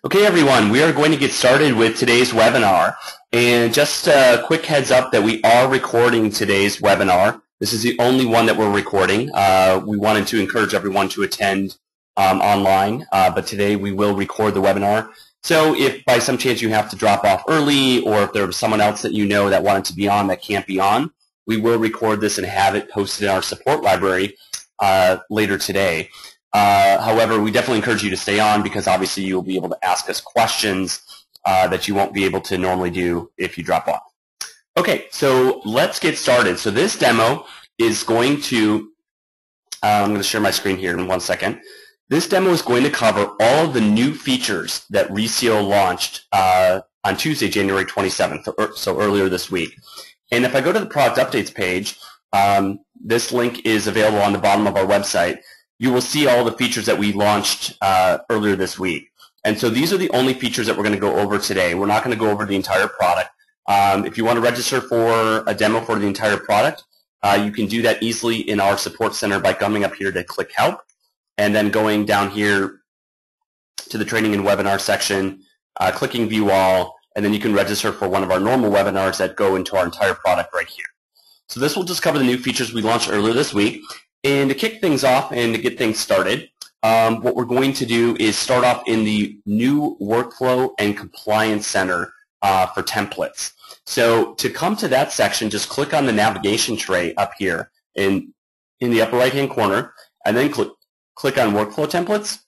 Okay, everyone, we are going to get started with today's webinar. And just a quick heads up that we are recording today's webinar. This is the only one that we're recording. We wanted to encourage everyone to attend online, but today we will record the webinar. So if by some chance you have to drop off early, or if there was someone else that you know that wanted to be on that can't be on, we will record this and have it posted in our support library later today. However, we definitely encourage you to stay on because obviously you'll be able to ask us questions that you won't be able to normally do if you drop off. Okay, so let's get started. So this demo is going to, I'm going to share my screen here in 1 second. This demo is going to cover all of the new features that Reesio launched on Tuesday, January 27th, so earlier this week. And if I go to the product updates page, this link is available on the bottom of our website. You will see all the features that we launched earlier this week. And so these are the only features that we're going to go over today. We're not going to go over the entire product. If you want to register for a demo for the entire product, you can do that easily in our support center by coming up here to click Help, and then going down here to the Training and Webinar section, clicking View All, and then you can register for one of our normal webinars that go into our entire product right here. So this will just cover the new features we launched earlier this week. And to kick things off and to get things started, what we're going to do is start off in the new Workflow and Compliance Center for templates. So to come to that section, just click on the navigation tray up here in the upper right-hand corner, and then click on Workflow Templates.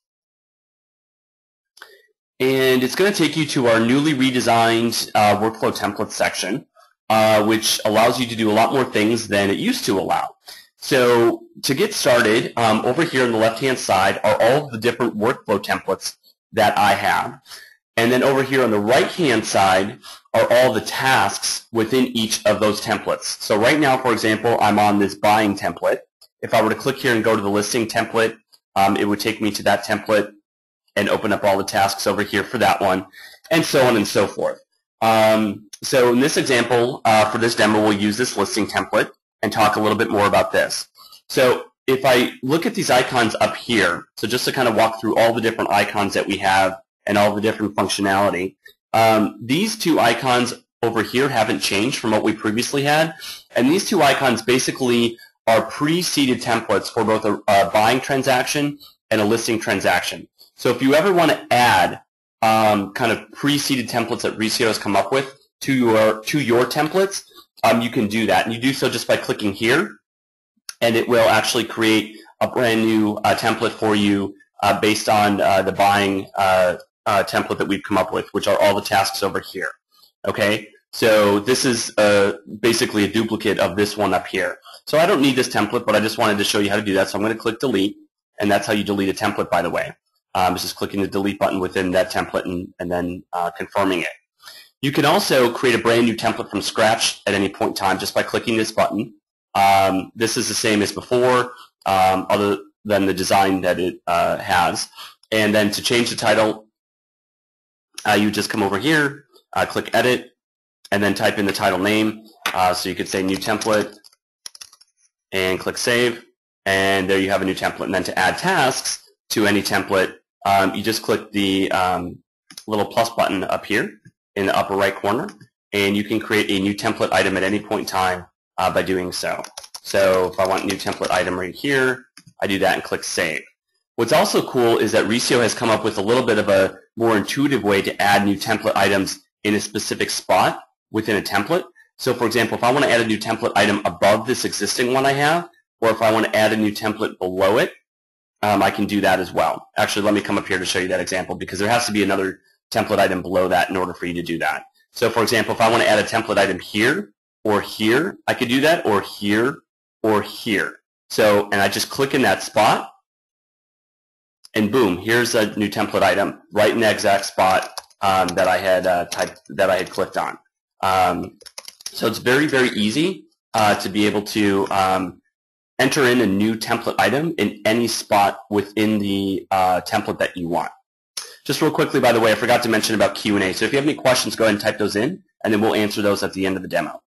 And it's going to take you to our newly redesigned Workflow Templates section, which allows you to do a lot more things than it used to allow. So to get started, over here on the left-hand side are all of the different workflow templates that I have. And then over here on the right-hand side are all the tasks within each of those templates. So right now, for example, I'm on this buying template. If I were to click here and go to the listing template, it would take me to that template and open up all the tasks over here for that one, and so on and so forth. So in this example, for this demo, we'll use this listing template and talk a little bit more about this. So if I look at these icons up here, so just to kind of walk through all the different icons that we have and all the different functionality, these two icons over here haven't changed from what we previously had. And these two icons basically are pre-seeded templates for both a buying transaction and a listing transaction. So if you ever want to add kind of pre-seeded templates that Reesio has come up with to your templates, you can do that. And you do so just by clicking here, and it will actually create a brand new template for you based on the buying template that we've come up with, which are all the tasks over here. Okay, so this is basically a duplicate of this one up here. So I don't need this template, but I just wanted to show you how to do that. So I'm going to click Delete, and that's how you delete a template, by the way. It's just clicking the Delete button within that template and then confirming it. You can also create a brand new template from scratch at any point in time just by clicking this button. This is the same as before, other than the design that it has. And then to change the title, you just come over here, click Edit, and then type in the title name. So you could say New Template, and click Save, and there you have a new template. And then to add tasks to any template, you just click the little plus button up here in the upper right corner, and you can create a new template item at any point in time by doing so. So if I want a new template item right here, I do that and click Save. What's also cool is that Reesio has come up with a little bit of a more intuitive way to add new template items in a specific spot within a template. So for example, if I want to add a new template item above this existing one I have, or if I want to add a new template below it, I can do that as well. Actually, let me come up here to show you that example, because there has to be another template item below that in order for you to do that. So for example, if I want to add a template item here or here, I could do that, or here or here. So, and I just click in that spot, and boom, here's a new template item right in the exact spot that I had clicked on. So it's very, very easy to be able to enter in a new template item in any spot within the template that you want. Just real quickly, by the way, I forgot to mention about Q&A. So if you have any questions, go ahead and type those in, and then we'll answer those at the end of the demo.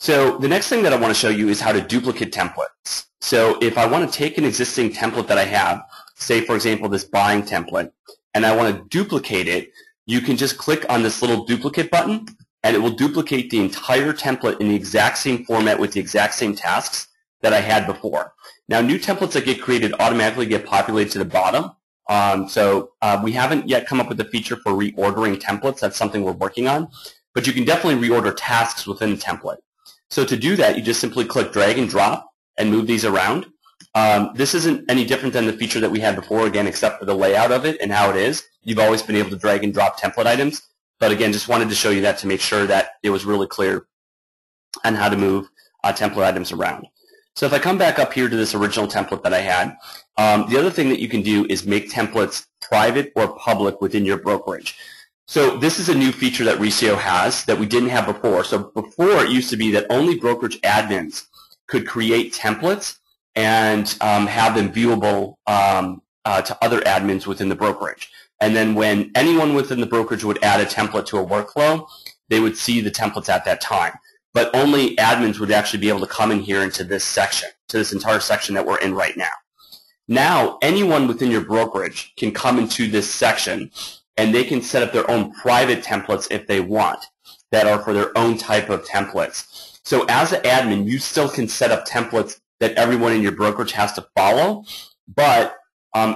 So the next thing that I want to show you is how to duplicate templates. So if I want to take an existing template that I have, say, for example, this buying template, and I want to duplicate it, you can just click on this little duplicate button, and it will duplicate the entire template in the exact same format with the exact same tasks that I had before. Now, new templates that get created automatically get populated to the bottom. We haven't yet come up with a feature for reordering templates. That's something we're working on. But you can definitely reorder tasks within the template. So to do that, you just simply click drag and drop and move these around. This isn't any different than the feature that we had before, again, except for the layout of it and how it is. You've always been able to drag and drop template items. But again, just wanted to show you that to make sure that it was really clear on how to move template items around. So if I come back up here to this original template that I had, the other thing that you can do is make templates private or public within your brokerage. So this is a new feature that Reesio has that we didn't have before. So before, it used to be that only brokerage admins could create templates and have them viewable to other admins within the brokerage. And then when anyone within the brokerage would add a template to a workflow, they would see the templates at that time. But only admins would actually be able to come in here into this section, to this entire section that we're in right now. Now, anyone within your brokerage can come into this section, and they can set up their own private templates if they want that are for their own type of templates. So as an admin, you still can set up templates that everyone in your brokerage has to follow, but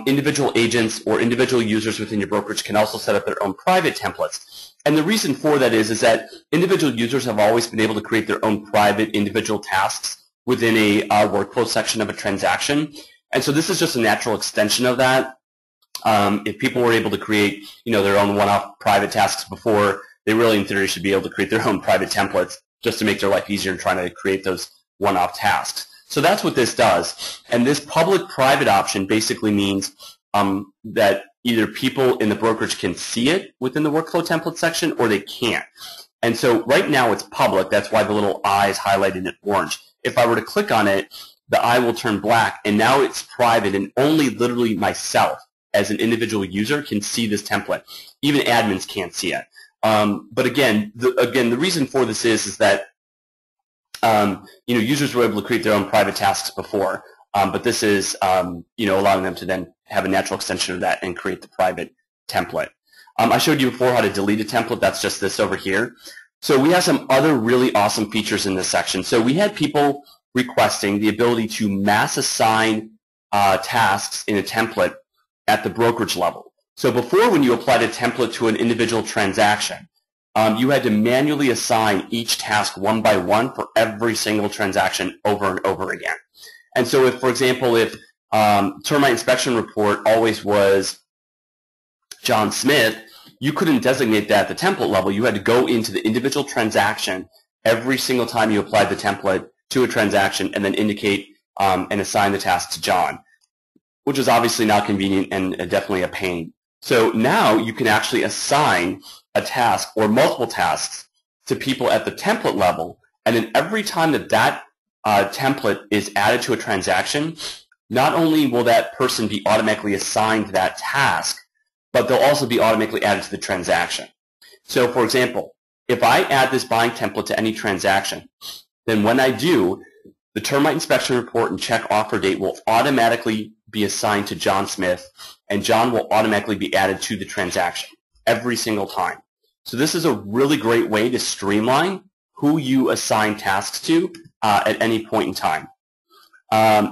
individual agents or individual users within your brokerage can also set up their own private templates. And the reason for that is that individual users have always been able to create their own private individual tasks within a workflow section of a transaction. And so this is just a natural extension of that. If people were able to create, their own one-off private tasks before, they really, in theory, should be able to create their own private templates just to make their life easier in trying to create those one-off tasks. So that's what this does. And this public-private option basically means that either people in the brokerage can see it within the workflow template section or they can't. And so right now it's public. That's why the little I is highlighted in orange. If I were to click on it, the I will turn black, and now it's private, and only literally myself as an individual user can see this template. Even admins can't see it. But again, the reason for this is that users were able to create their own private tasks before, but this is allowing them to then have a natural extension of that and create the private template. I showed you before how to delete a template. That's just this over here. So we have some other really awesome features in this section. So we had people requesting the ability to mass assign tasks in a template at the brokerage level. So before, when you applied a template to an individual transaction, you had to manually assign each task one by one for every single transaction over and over again. And so if, for example, if termite inspection report always was John Smith, you couldn't designate that at the template level. You had to go into the individual transaction every single time you applied the template to a transaction and then indicate and assign the task to John, which is obviously not convenient and definitely a pain. So now you can actually assign a task or multiple tasks to people at the template level, and then every time that template is added to a transaction, not only will that person be automatically assigned that task, but they'll also be automatically added to the transaction. So for example, if I add this buying template to any transaction, then when I do, the termite inspection report and check offer date will automatically be assigned to John Smith, and John will automatically be added to the transaction every single time. So this is a really great way to streamline who you assign tasks to at any point in time.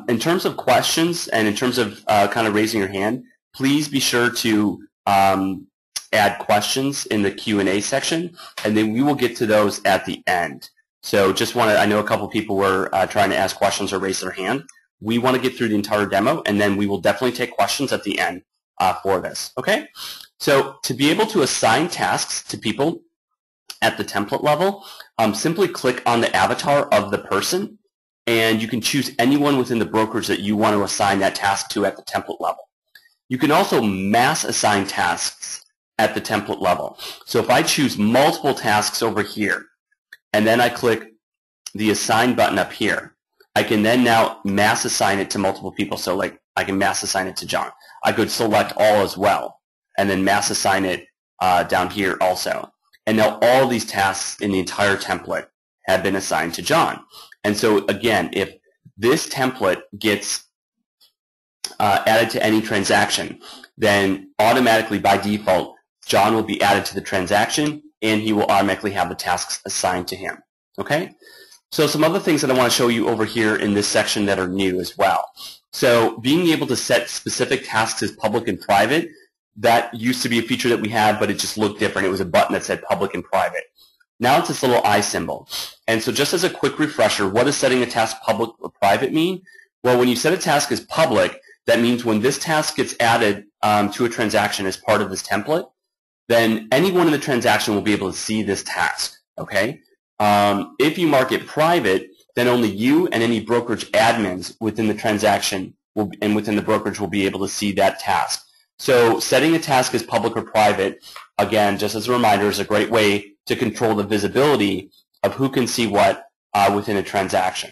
In terms of questions and in terms of kind of raising your hand, please be sure to add questions in the Q&A section, and then we will get to those at the end. So just I know a couple people were trying to ask questions or raise their hand. We want to get through the entire demo, and then we will definitely take questions at the end for this. Okay? So to be able to assign tasks to people at the template level, simply click on the avatar of the person, and you can choose anyone within the brokerage that you want to assign that task to at the template level. You can also mass assign tasks at the template level. So if I choose multiple tasks over here, and then I click the assign button up here, I can then now mass assign it to multiple people. So like I can mass assign it to John. I could select all as well, and then mass assign it down here also. And now all these tasks in the entire template have been assigned to John. And so again, if this template gets added to any transaction, then automatically by default, John will be added to the transaction and he will automatically have the tasks assigned to him. Okay? So some other things that I want to show you over here in this section that are new as well. So being able to set specific tasks as public and private, that used to be a feature that we had, but it just looked different. It was a button that said public and private. Now it's this little eye symbol. And so just as a quick refresher, what does setting a task public or private mean? Well, when you set a task as public, that means when this task gets added to a transaction as part of this template, then anyone in the transaction will be able to see this task, okay? If you mark it private, then only you and any brokerage admins within the transaction and within the brokerage will be able to see that task. So setting a task as public or private, again, just as a reminder, is a great way to control the visibility of who can see what within a transaction.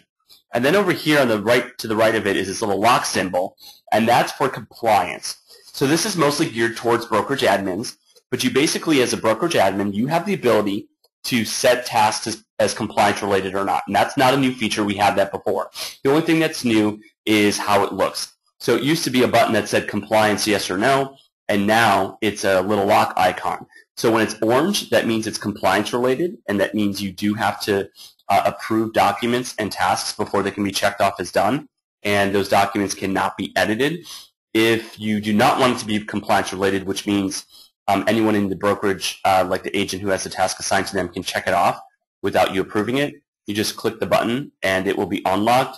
And then over here on the right, to the right of it, is this little lock symbol, and that's for compliance. So this is mostly geared towards brokerage admins, but you basically, as a brokerage admin, you have the ability to set tasks as compliance related or not. And that's not a new feature. We had that before. The only thing that's new is how it looks. So it used to be a button that said compliance yes or no, and now it's a little lock icon. So when it's orange, that means it's compliance related, and that means you do have to approve documents and tasks before they can be checked off as done, and those documents cannot be edited. If you do not want it to be compliance related, which means anyone in the brokerage, like the agent who has the task assigned to them, can check it off without you approving it, you just click the button and it will be unlocked,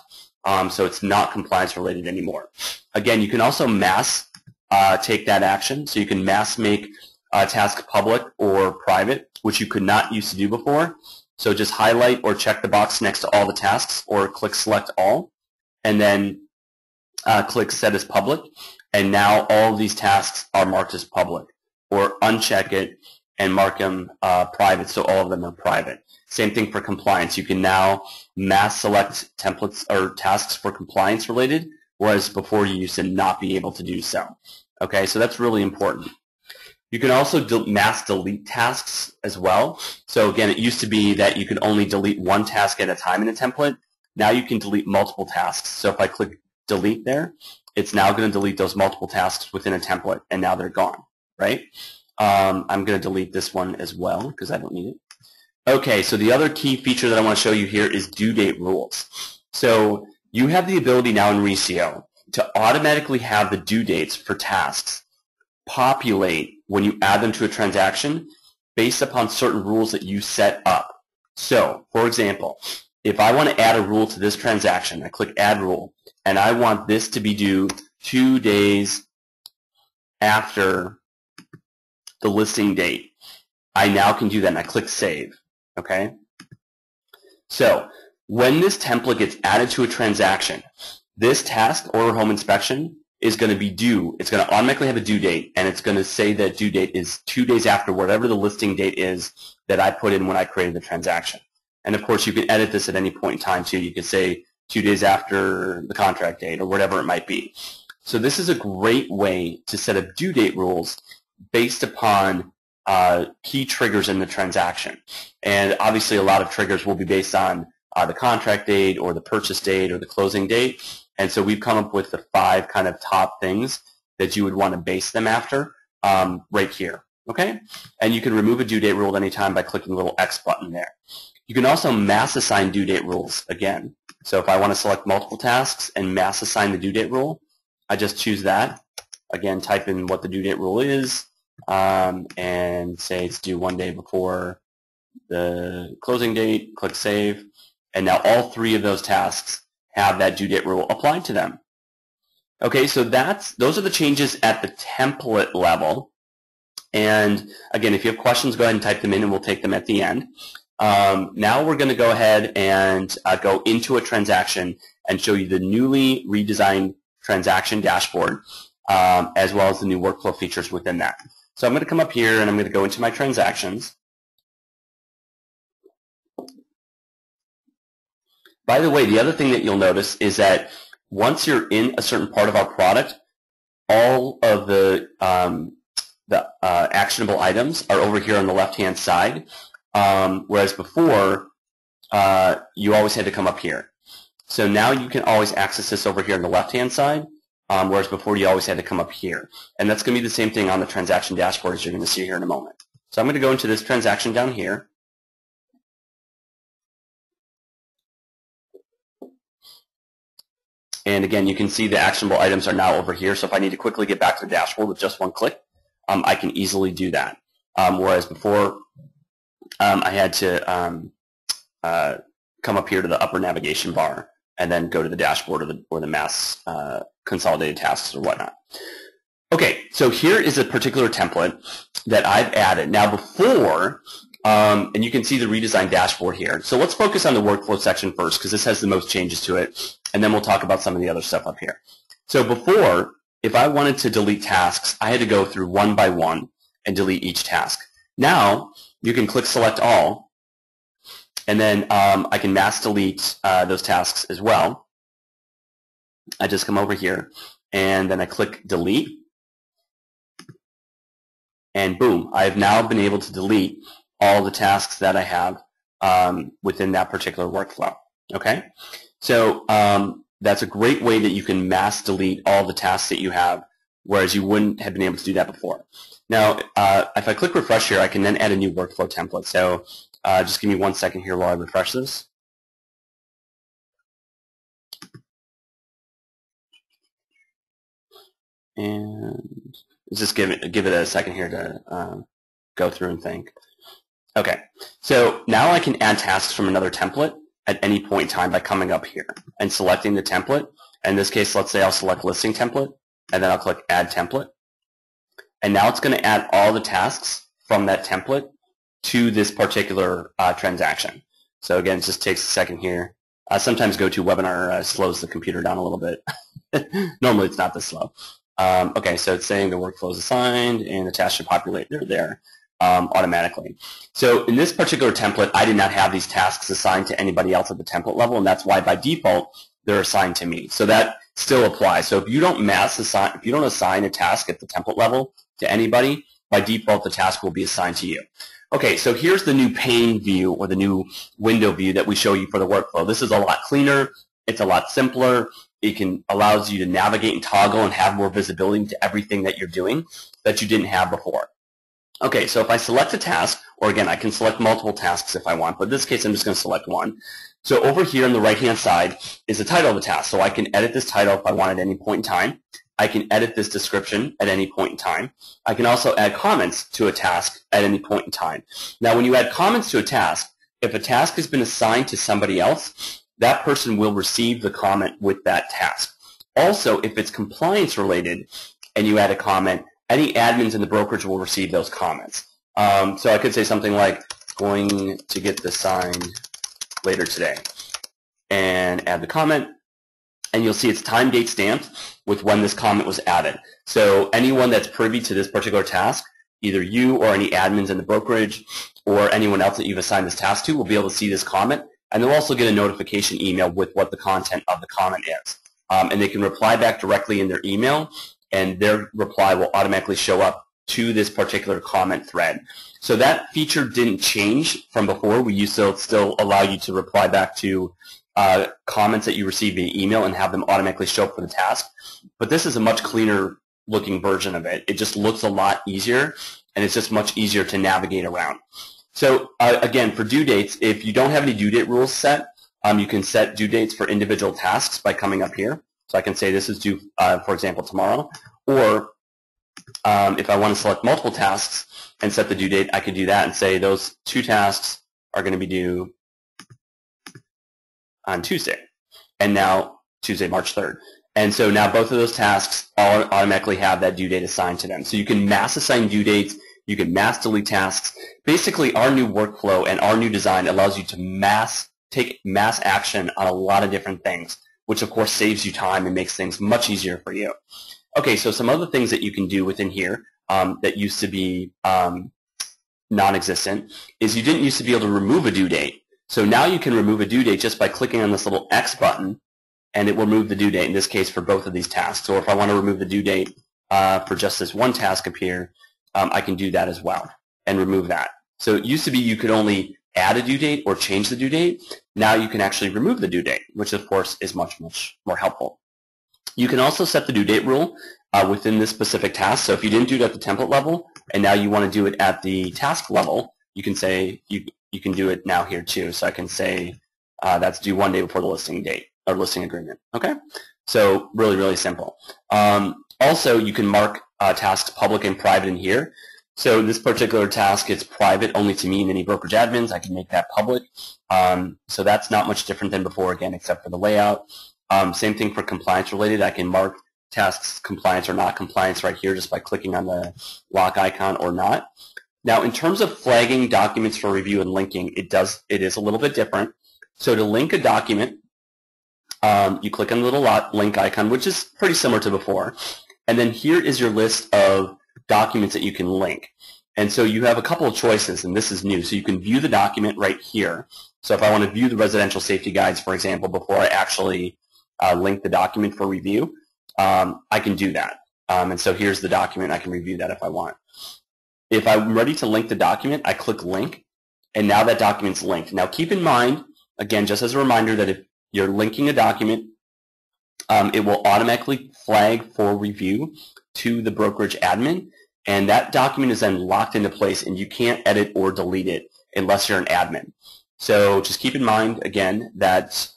so it's not compliance related anymore. Again, you can also mass take that action, so you can mass make a task public or private, which you could not used to do before. So just highlight or check the box next to all the tasks, or click select all, and then click set as public, and now all of these tasks are marked as public. Or uncheck it and mark them private, so all of them are private. Same thing for compliance. You can now mass select templates or tasks for compliance related, whereas before you used to not be able to do so. Okay, so that's really important. You can also mass delete tasks as well. So again, it used to be that you could only delete one task at a time in a template. Now you can delete multiple tasks. So if I click delete there, it's now going to delete those multiple tasks within a template, and now they're gone, right? I'm going to delete this one as well because I don't need it. Okay, so the other key feature that I want to show you here is due date rules. So you have the ability now in Reesio to automatically have the due dates for tasks populate when you add them to a transaction based upon certain rules that you set up. So, for example, if I want to add a rule to this transaction, I click add rule, and I want this to be due 2 days after the listing date, I now can do that, and I click save. Okay? So, when this template gets added to a transaction, this task, order home inspection, is going to be due. It's going to automatically have a due date, and it's going to say that due date is 2 days after whatever the listing date is that I put in when I created the transaction. And of course, you can edit this at any point in time too. You could say 2 days after the contract date or whatever it might be. So this is a great way to set up due date rules based upon key triggers in the transaction. And obviously, a lot of triggers will be based on the contract date or the purchase date or the closing date. And so we've come up with the 5 kind of top things that you would want to base them after right here. Okay? And you can remove a due date rule at any time by clicking the little X button there. You can also mass assign due date rules again. So if I want to select multiple tasks and mass assign the due date rule, I just choose that. Again, type in what the due date rule is and say it's due 1 day before the closing date, click save, and now all 3 of those tasks have that due date rule applied to them. Okay, so those are the changes at the template level. And again, if you have questions, go ahead and type them in and we'll take them at the end. Now we're going to go ahead and go into a transaction and show you the newly redesigned transaction dashboard as well as the new workflow features within that. So I'm going to come up here and I'm going to go into my transactions. By the way, the other thing that you'll notice is that once you're in a certain part of our product, all of the actionable items are over here on the left-hand side, whereas before, you always had to come up here. So now you can always access this over here on the left-hand side, whereas before you always had to come up here. And that's going to be the same thing on the transaction dashboard as you're going to see here in a moment. So I'm going to go into this transaction down here. And again, you can see the actionable items are now over here. So if I need to quickly get back to the dashboard with just one click, I can easily do that. Whereas before, I had to come up here to the upper navigation bar and then go to the dashboard or the mass consolidated tasks or whatnot. Okay, so here is a particular template that I've added. Now before, and you can see the redesigned dashboard here. So let's focus on the workflow section first because this has the most changes to it, and then we'll talk about some of the other stuff up here. So before, if I wanted to delete tasks, I had to go through one by one and delete each task. Now, you can click Select All, and then I can mass delete those tasks as well. I just come over here, and then I click Delete, and boom, I've now been able to delete all the tasks that I have within that particular workflow. Okay, so that's a great way that you can mass delete all the tasks that you have, whereas you wouldn't have been able to do that before. Now, if I click refresh here, I can then add a new workflow template. So just give me 1 second here while I refresh this. And just give it a second here to go through and think. Okay, so now I can add tasks from another template at any point in time by coming up here and selecting the template. In this case, let's say I'll select listing template, and then I'll click Add Template. And now it's going to add all the tasks from that template to this particular transaction. So again, it just takes a second here. Sometimes GoToWebinar slows the computer down a little bit. Normally it's not this slow. Okay, so it's saying the workflow is assigned and the tasks should populate. They're there automatically. So in this particular template, I did not have these tasks assigned to anybody else at the template level, and that's why by default they're assigned to me. So that still applies. So if you don't assign a task at the template level to anybody, by default the task will be assigned to you. Okay, so here's the new pane view or the new window view that we show you for the workflow. This is a lot cleaner. It's a lot simpler. It allows you to navigate and toggle and have more visibility to everything that you're doing that you didn't have before. Okay, so if I select a task, or again, I can select multiple tasks if I want, but in this case I'm just going to select one. So over here on the right-hand side is the title of the task. So I can edit this title if I want at any point in time. I can edit this description at any point in time. I can also add comments to a task at any point in time. Now, when you add comments to a task, if a task has been assigned to somebody else, that person will receive the comment with that task. Also, if it's compliance related and you add a comment, any admins in the brokerage will receive those comments. So I could say something like, going to get this signed later today, and add the comment. And you'll see it's time date stamped with when this comment was added. So anyone that's privy to this particular task, either you or any admins in the brokerage or anyone else that you've assigned this task to will be able to see this comment, and they'll also get a notification email with what the content of the comment is. And they can reply back directly in their email, and their reply will automatically show up to this particular comment thread. So that feature didn't change from before. We used to still allow you to reply back to comments that you receive via email and have them automatically show up for the task. But this is a much cleaner looking version of it. It just looks a lot easier, and it's just much easier to navigate around. So again, for due dates, if you don't have any due date rules set, you can set due dates for individual tasks by coming up here. So I can say this is due, for example, tomorrow. Or if I want to select multiple tasks and set the due date, I could do that and say those 2 tasks are going to be due on Tuesday, and now Tuesday, March 3rd. And so now both of those tasks automatically have that due date assigned to them. So you can mass assign due dates, you can mass delete tasks. Basically, our new workflow and our new design allows you to take mass action on a lot of different things, which of course saves you time and makes things much easier for you. Okay, so some other things that you can do within here that used to be non-existent is you didn't used to be able to remove a due date. So now you can remove a due date just by clicking on this little X button, and it will remove the due date, in this case for both of these tasks. Or if I want to remove the due date for just this one task up here, I can do that as well and remove that. So it used to be you could only add a due date or change the due date. Now you can actually remove the due date, which of course is much, much more helpful. You can also set the due date rule within this specific task. So if you didn't do it at the template level and now you want to do it at the task level, you can say you can do it now here too. So I can say that's due 1 day before the listing date or listing agreement. Okay, so really, really simple. Also, you can mark tasks public and private in here. So this particular task is private only to me and any brokerage admins. I can make that public. So that's not much different than before, again, except for the layout. Same thing for compliance related. I can mark tasks compliance or not compliance right here just by clicking on the lock icon or not. Now, in terms of flagging documents for review and linking, it is a little bit different. So to link a document, you click on the little link icon, which is pretty similar to before. And then here is your list of documents that you can link. And so you have a couple of choices, and this is new. So you can view the document right here. So if I want to view the residential safety guides, for example, before I actually link the document for review, I can do that. And so here's the document. I can review that if I want. If I'm ready to link the document, I click link, and now that document's linked. Now keep in mind, again, just as a reminder, that if you're linking a document, it will automatically flag for review to the brokerage admin, and that document is then locked into place, and you can't edit or delete it unless you're an admin. So just keep in mind, again, that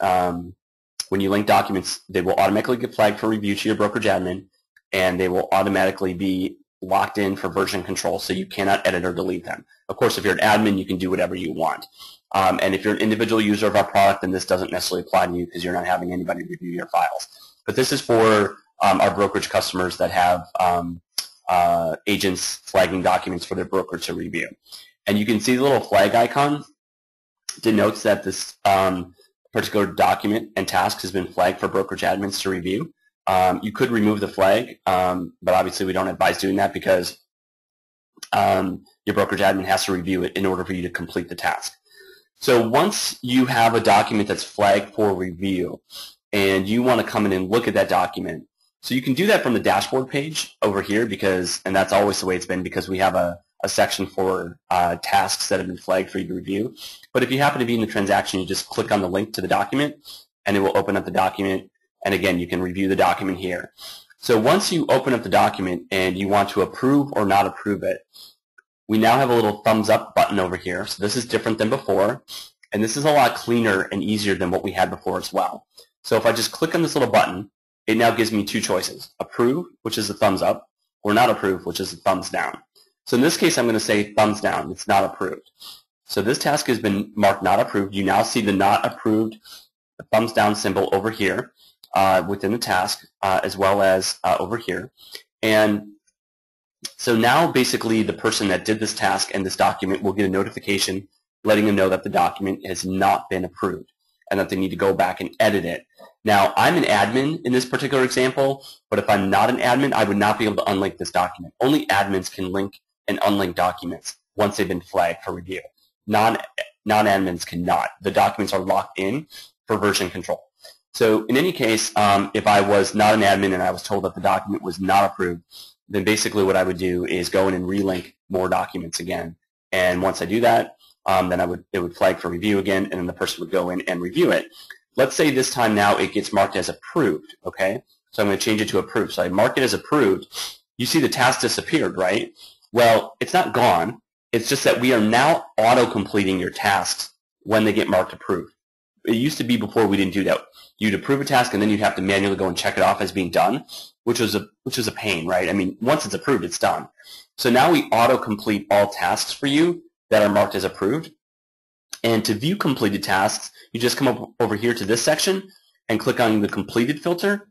when you link documents, they will automatically get flagged for review to your brokerage admin, and they will automatically be locked in for version control, so you cannot edit or delete them. Of course, if you're an admin, you can do whatever you want. And if you're an individual user of our product, then this doesn't necessarily apply to you because you're not having anybody review your files. But this is for our brokerage customers that have agents flagging documents for their broker to review. And you can see the little flag icon denotes that this particular document and task has been flagged for brokerage admins to review. You could remove the flag, but obviously we don't advise doing that because your brokerage admin has to review it in order for you to complete the task. So once you have a document that's flagged for review and you want to come in and look at that document, so you can do that from the dashboard page over here because, and that's always the way it's been because we have a section for tasks that have been flagged for you to review. But if you happen to be in the transaction, you just click on the link to the document and it will open up the document. And again, you can review the document here. So once you open up the document and you want to approve or not approve it, we now have a little thumbs up button over here. So this is different than before. And this is a lot cleaner and easier than what we had before as well. So if I just click on this little button, it now gives me two choices. Approve, which is a thumbs up, or not approve, which is a thumbs down. So in this case, I'm going to say thumbs down. It's not approved. So this task has been marked not approved. You now see the not approved the thumbs down symbol over here within the task as well as over here. And so now basically the person that did this task and this document will get a notification letting them know that the document has not been approved and that they need to go back and edit it. Now, I'm an admin in this particular example, but if I'm not an admin, I would not be able to unlink this document. Only admins can link and unlink documents once they've been flagged for review. Non-admins cannot. The documents are locked in for version control. So in any case, if I was not an admin and I was told that the document was not approved, then basically what I would do is go in and relink more documents again. And once I do that, then it would flag for review again, and then the person would go in and review it. Let's say this time now it gets marked as approved, okay? So I'm going to change it to approved. So I mark it as approved. You see the task disappeared, right? Well, it's not gone. It's just that we are now auto-completing your tasks when they get marked approved. It used to be before we didn't do that. You'd approve a task and then you'd have to manually go and check it off as being done, which was a pain, right? I mean, once it's approved, it's done. So now we auto-complete all tasks for you that are marked as approved. And to view completed tasks, you just come up over here to this section and click on the completed filter.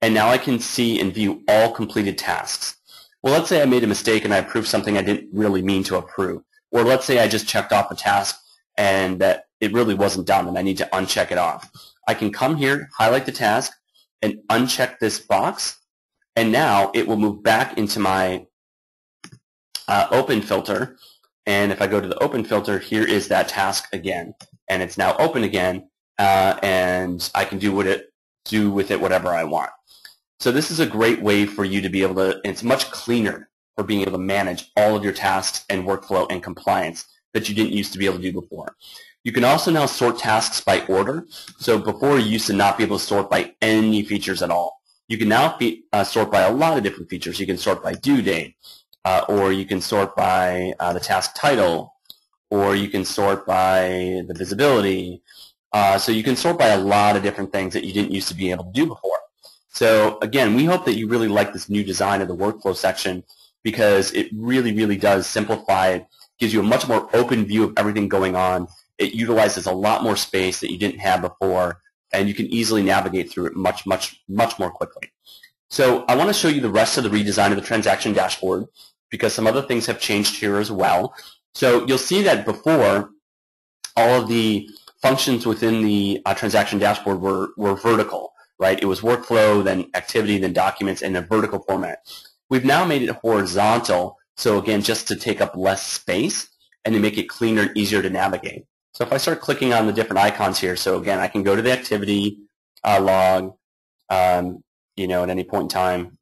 And now I can see and view all completed tasks. Well, let's say I made a mistake and I approved something I didn't really mean to approve. Or let's say I just checked off a task and that it really wasn't done and I need to uncheck it off. I can come here, highlight the task, and uncheck this box. And now it will move back into my open filter. And if I go to the open filter, here is that task again. And it's now open again, and I can do with it whatever I want. So this is a great way for you to be able to, and it's much cleaner for being able to manage all of your tasks and workflow and compliance that you didn't used to be able to do before. You can also now sort tasks by order. So before you used to not be able to sort by any features at all. you can now sort by a lot of different features. You can sort by due date, or you can sort by the task title, or you can sort by the visibility. So you can sort by a lot of different things that you didn't used to be able to do before. So again, we hope that you really like this new design of the workflow section because it really, really does simplify it, gives you a much more open view of everything going on. It utilizes a lot more space that you didn't have before, and you can easily navigate through it much, much, much more quickly. So I want to show you the rest of the redesign of the transaction dashboard because some other things have changed here as well. So you'll see that before, all of the functions within the transaction dashboard were vertical, right? It was workflow, then activity, then documents, in a vertical format. We've now made it horizontal, so again, just to take up less space and to make it cleaner and easier to navigate. So if I start clicking on the different icons here, so again, I can go to the activity log, you know, at any point in time.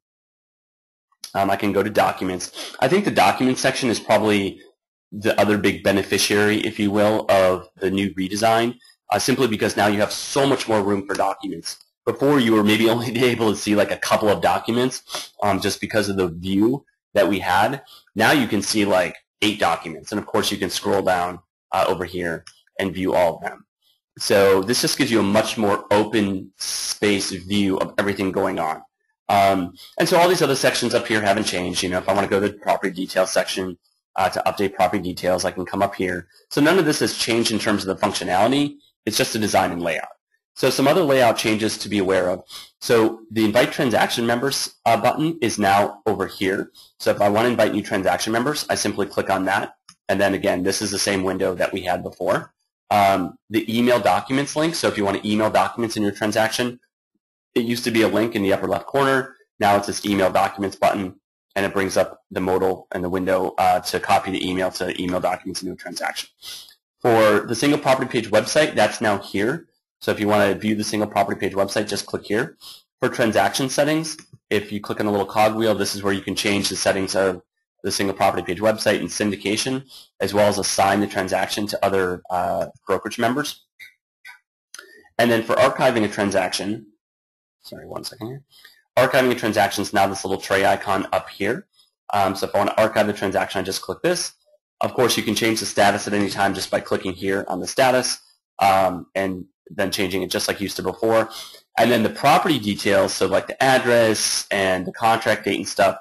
I can go to documents. I think the documents section is probably the other big beneficiary, if you will, of the new redesign, simply because now you have so much more room for documents. Before, you were maybe only able to see like a couple of documents just because of the view that we had. Now you can see like 8 documents, and of course you can scroll down over here and view all of them. So this just gives you a much more open space view of everything going on. And so all these other sections up here haven't changed. You know, if I want to go to the property details section to update property details, I can come up here. So none of this has changed in terms of the functionality. It's just the design and layout. So some other layout changes to be aware of. So the Invite Transaction Members button is now over here. So if I want to invite new transaction members, I simply click on that. And then again, this is the same window that we had before. The email documents link, so if you want to email documents in your transaction, it used to be a link in the upper left corner. Now it's this email documents button, and it brings up the modal and the window to copy the email to email documents into a transaction. For the single property page website, that's now here. So if you want to view the single property page website, just click here. For transaction settings, if you click on the little cogwheel, this is where you can change the settings of the single property page website and syndication, as well as assign the transaction to other brokerage members. And then for archiving a transaction, sorry, one second here. Archiving a transaction is now this little tray icon up here. So if I want to archive the transaction, I just click this. Of course, you can change the status at any time just by clicking here on the status and then changing it just like you used to before. And then the property details, so like the address and the contract date and stuff,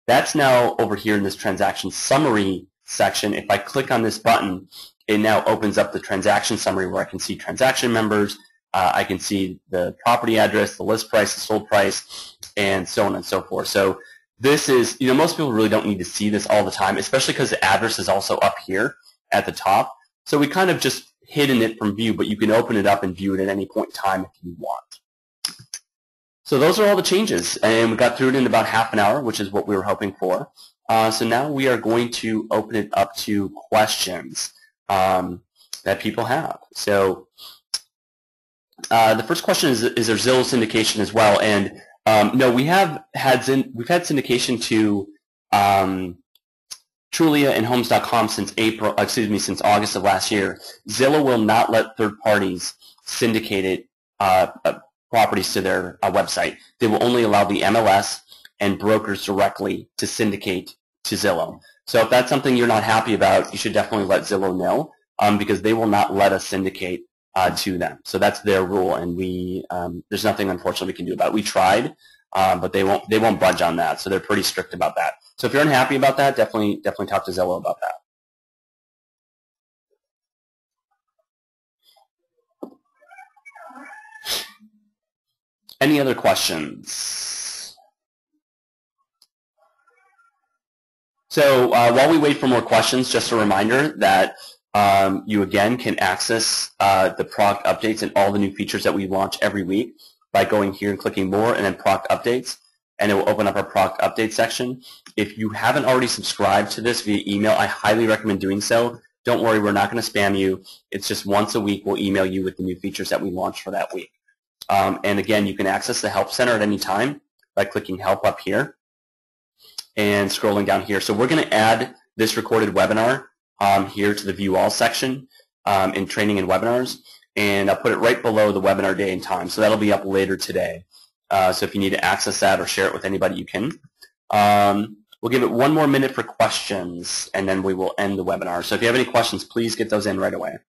that's now over here in this transaction summary section. If I click on this button, it now opens up the transaction summary where I can see transaction members, I can see the property address, the list price, the sold price, and so on and so forth. So this is, you know, most people really don't need to see this all the time, especially because the address is also up here at the top. So we kind of just hidden it from view, but you can open it up and view it at any point in time if you want. So those are all the changes, and we got through it in about half an hour, which is what we were hoping for. So now we are going to open it up to questions that people have. So the first question is there Zillow syndication as well? And no, we've had syndication to Trulia and Homes.com since since August of last year. Zillow will not let third parties syndicate properties to their website. They will only allow the MLS and brokers directly to syndicate to Zillow. So if that's something you're not happy about, you should definitely let Zillow know because they will not let us syndicate to them. So that's their rule, and we there's nothing unfortunately we can do about it. We tried, but they won't budge on that. So they're pretty strict about that. So if you're unhappy about that, definitely talk to Zillow about that. Any other questions? So while we wait for more questions, just a reminder that you again can access the product updates and all the new features that we launch every week by going here and clicking more and then product updates, and it will open up our product update section. If you haven't already subscribed to this via email, I highly recommend doing so. Don't worry, we're not going to spam you. It's just once a week we'll email you with the new features that we launch for that week. And again, you can access the Help Center at any time by clicking Help up here and scrolling down here. So we're going to add this recorded webinar here to the View All section in Training and Webinars, and I'll put it right below the webinar day and time. So that'll be up later today. So if you need to access that or share it with anybody, you can. We'll give it 1 more minute for questions, and then we will end the webinar. So if you have any questions, please get those in right away.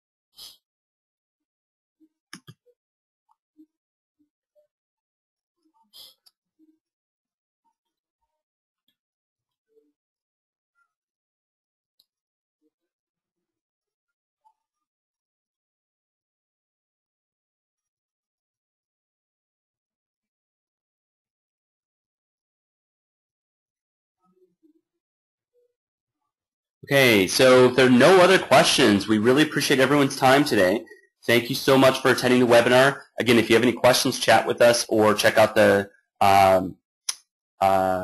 Okay, so if there are no other questions, we really appreciate everyone's time today. Thank you so much for attending the webinar. Again, if you have any questions, chat with us or check out the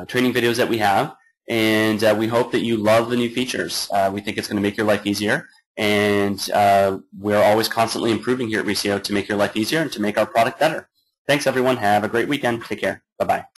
training videos that we have. And we hope that you love the new features. We think it's going to make your life easier. And we're always constantly improving here at Reesio to make your life easier and to make our product better. Thanks, everyone. Have a great weekend. Take care. Bye-bye.